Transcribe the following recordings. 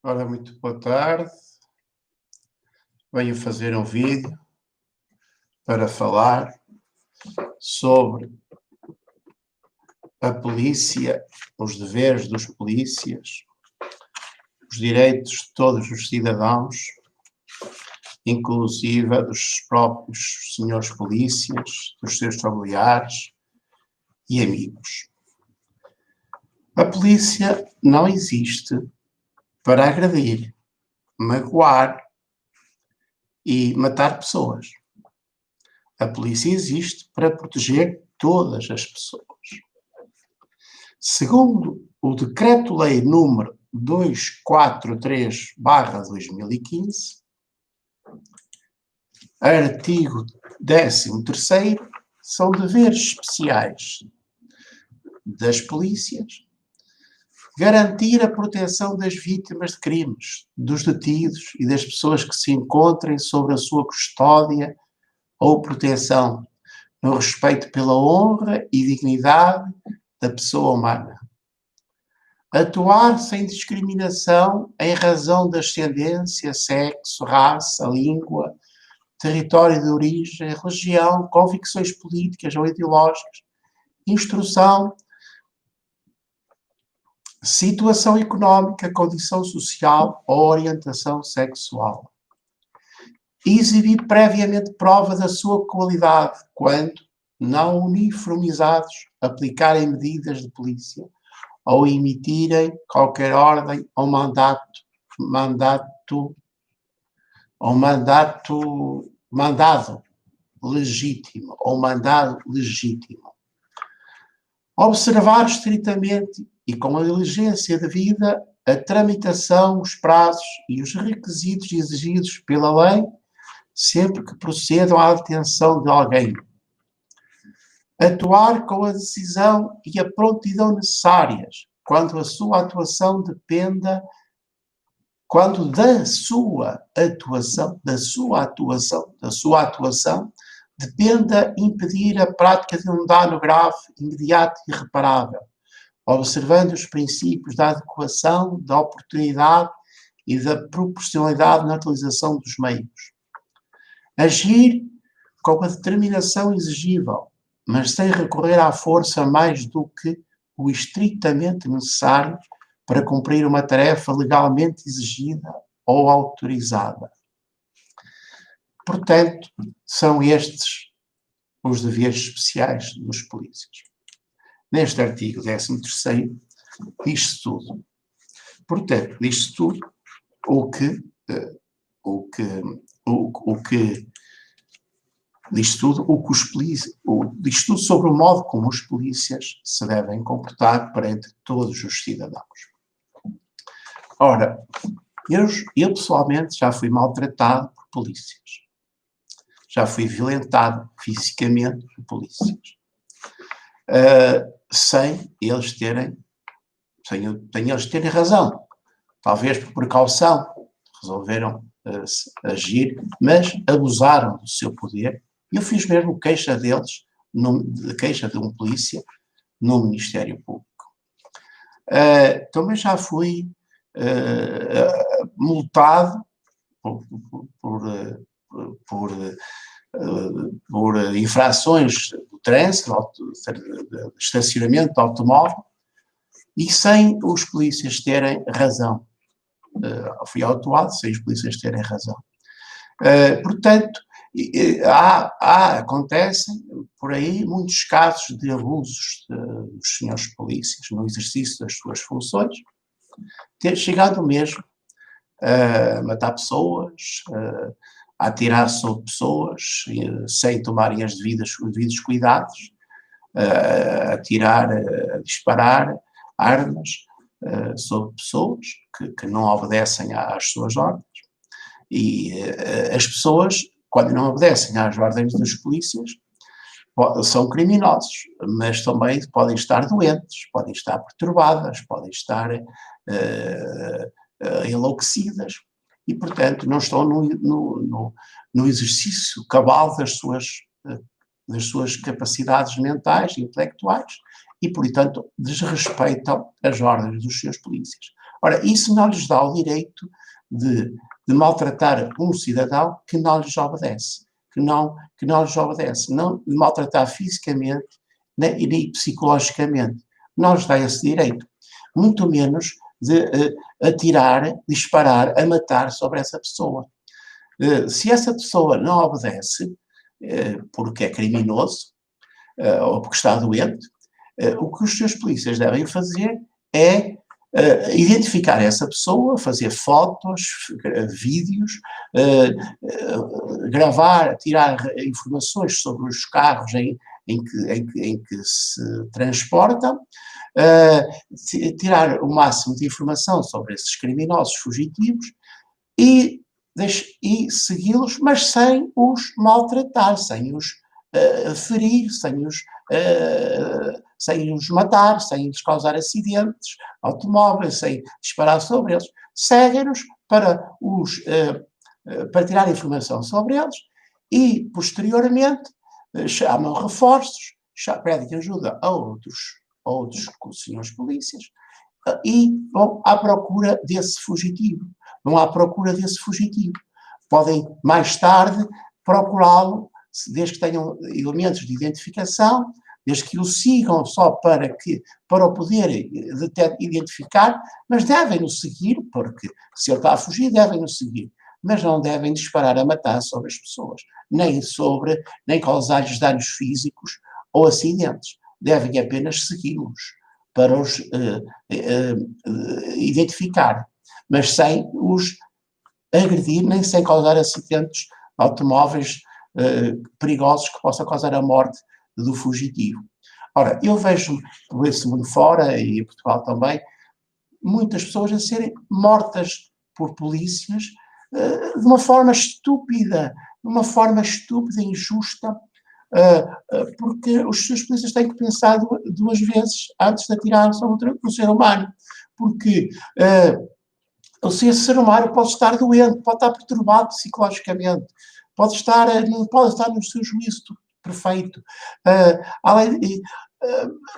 Ora, muito boa tarde. Venho fazer um vídeo para falar sobre a polícia, os deveres dos polícias, os direitos de todos os cidadãos, inclusive dos próprios senhores polícias, dos seus familiares e amigos. A polícia não existe para agredir, magoar e matar pessoas. A polícia existe para proteger todas as pessoas. Segundo o Decreto-Lei número 243/2015, artigo 13º, são deveres especiais das polícias garantir a proteção das vítimas de crimes, dos detidos e das pessoas que se encontrem sob a sua custódia ou proteção, no respeito pela honra e dignidade da pessoa humana. Atuar sem discriminação em razão da ascendência, sexo, raça, língua, território de origem, religião, convicções políticas ou ideológicas, instrução, situação económica, condição social ou orientação sexual. Exibir previamente prova da sua qualidade quando, não uniformizados, aplicarem medidas de polícia ou emitirem qualquer ordem ou mandado legítimo ou mandado legítimo. Observar estritamente e com a diligência devida a tramitação, os prazos e os requisitos exigidos pela lei sempre que procedam à detenção de alguém. Atuar com a decisão e a prontidão necessárias quando da sua atuação dependa impedir a prática de um dano grave, imediato e irreparável, observando os princípios da adequação, da oportunidade e da proporcionalidade na utilização dos meios. Agir com a determinação exigível, mas sem recorrer à força mais do que o estritamente necessário para cumprir uma tarefa legalmente exigida ou autorizada. Portanto, são estes os deveres especiais dos polícias. Neste artigo 13º, diz-se tudo. Portanto, diz-se tudo diz tudo sobre o modo como os polícias se devem comportar perante todos os cidadãos. Ora, eu pessoalmente já fui maltratado por polícias. Já fui violentado fisicamente por polícias. Sem eles terem razão. Talvez por precaução resolveram agir, mas abusaram do seu poder. Eu fiz mesmo queixa deles, queixa de um polícia no Ministério Público. Também já fui multado por infrações do trânsito, de estacionamento de automóvel, e sem os polícias terem razão. Fui autuado sem os polícias terem razão. Portanto, acontecem por aí muitos casos de abusos dos senhores polícias no exercício das suas funções, chegando mesmo a matar pessoas, a atirar sobre pessoas sem tomarem os devidos cuidados, a disparar armas sobre pessoas que não obedecem às suas ordens. E as pessoas, quando não obedecem às ordens dos polícias, são criminosos, mas também podem estar doentes, podem estar perturbadas, podem estar enlouquecidas e, portanto, não estão no exercício cabal das suas capacidades mentais e intelectuais e, portanto, desrespeitam as ordens dos seus polícias. Ora, isso não lhes dá o direito de maltratar um cidadão que não lhes obedece, que não lhes obedece, não de maltratar fisicamente nem psicologicamente. Não lhes dá esse direito. Muito menos de atirar, disparar, a matar sobre essa pessoa. Se essa pessoa não obedece, porque é criminoso, ou porque está doente, o que os seus polícias devem fazer é identificar essa pessoa, fazer fotos, vídeos, gravar, tirar informações sobre os carros em que se transportam, tirar o máximo de informação sobre esses criminosos fugitivos e segui-los, mas sem os maltratar, sem os ferir, sem os matar, sem lhes causar acidentes automóveis, sem disparar sobre eles. Seguem-nos para tirar informação sobre eles e, posteriormente, chamam reforços, pedem ajuda a outros senhores polícias e vão à procura desse fugitivo. Podem, mais tarde, procurá-lo, desde que tenham elementos de identificação, desde que o sigam só para o poder identificar, mas devem-no seguir, porque se ele está a fugir, devem-no seguir. Mas não devem disparar a matar sobre as pessoas, nem causar-lhes danos físicos ou acidentes. Devem apenas segui-los para os identificar, mas sem os agredir, nem sem causar acidentes automóveis perigosos que possam causar a morte do fugitivo. Ora, eu vejo por esse mundo fora, e em Portugal também, muitas pessoas a serem mortas por polícias de uma forma estúpida, e injusta, porque os seus polícias têm que pensar duas vezes antes de atirar sobre um ser humano, porque esse ser humano pode estar doente, pode estar perturbado psicologicamente, não pode estar no seu juízo perfeito,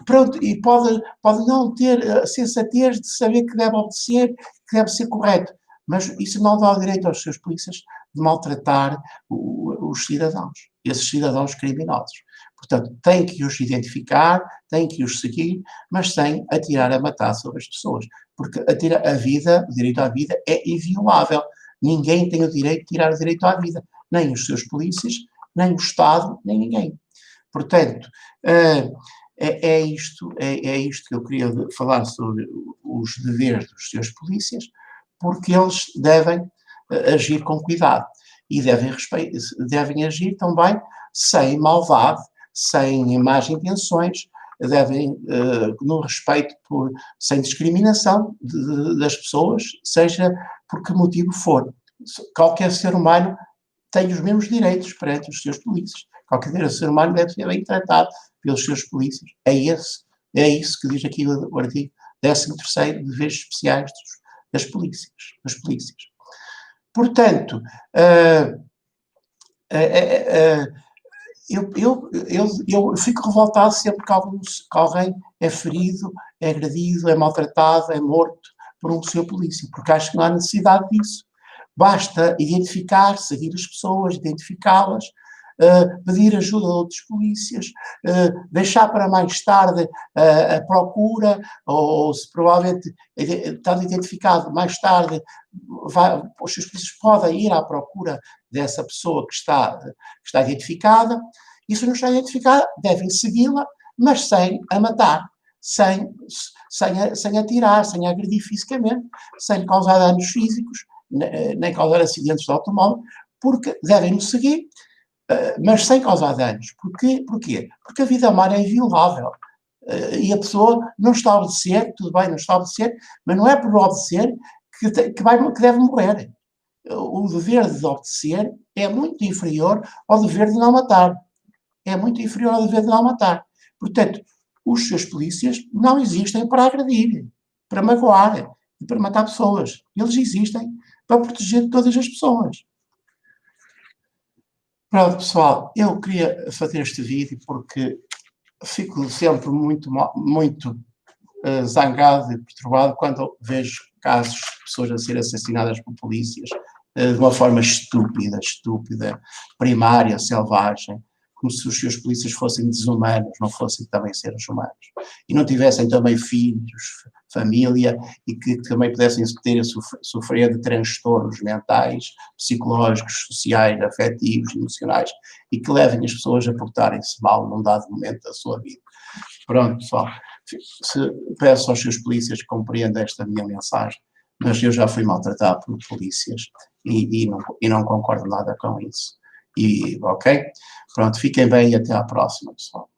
pronto, e pode não ter a sensatez de saber que deve obedecer, que deve ser correto, mas isso não dá o direito aos seus polícias de maltratar os cidadãos, esses cidadãos criminosos. Portanto, tem que os identificar, tem que os seguir, mas sem atirar a matar sobre as pessoas, porque o direito à vida é inviolável. Ninguém tem o direito de tirar o direito à vida, nem os seus polícias, nem o Estado, nem ninguém. Portanto, é isto que eu queria falar sobre os deveres dos seus polícias, porque eles devem agir com cuidado e devem agir também sem maldade, sem más intenções, devem, no respeito sem discriminação das pessoas, seja por que motivo for. Qualquer ser humano tem os mesmos direitos perante os seus polícias. Qualquer ser humano deve ser bem tratado pelos seus polícias. É isso que diz aqui o artigo 13º, deveres especiais das polícias. Portanto, eu fico revoltado sempre que alguém é ferido, é agredido, é maltratado, é morto por um seu polícia, porque acho que não há necessidade disso. Basta identificar, seguir as pessoas, identificá-las, pedir ajuda a outros polícias, deixar para mais tarde a procura, ou se provavelmente estando identificado mais tarde, os seus polícias podem ir à procura dessa pessoa que está identificada, e se não está identificada, devem segui-la, mas sem a matar, sem atirar, sem agredir fisicamente, sem causar danos físicos, nem causar acidentes de automóvel, porque devem-nos seguir, mas sem causar danos. Porquê? Porque a vida humana é inviolável. E a pessoa não está a obedecer, tudo bem, não está a obedecer, mas não é por obedecer que deve morrer. O dever de obedecer é muito inferior ao dever de não matar. Portanto, os seus polícias não existem para agredir, para magoar e para matar pessoas. Eles existem para proteger todas as pessoas. Pronto, pessoal, eu queria fazer este vídeo porque fico sempre muito zangado e perturbado quando vejo casos de pessoas a serem assassinadas por polícias de uma forma estúpida, primária, selvagem, como se os seus polícias fossem desumanos, não fossem também seres humanos. E não tivessem também filhos, família, e que também pudessem ter a sofrer de transtornos mentais, psicológicos, sociais, afetivos, emocionais, e que levem as pessoas a portarem-se mal num dado momento da sua vida. Pronto, pessoal. Peço aos seus polícias que compreendam esta minha mensagem, mas eu já fui maltratado por polícias e não concordo nada com isso. Ok? Pronto, fiquem bem e até à próxima, pessoal.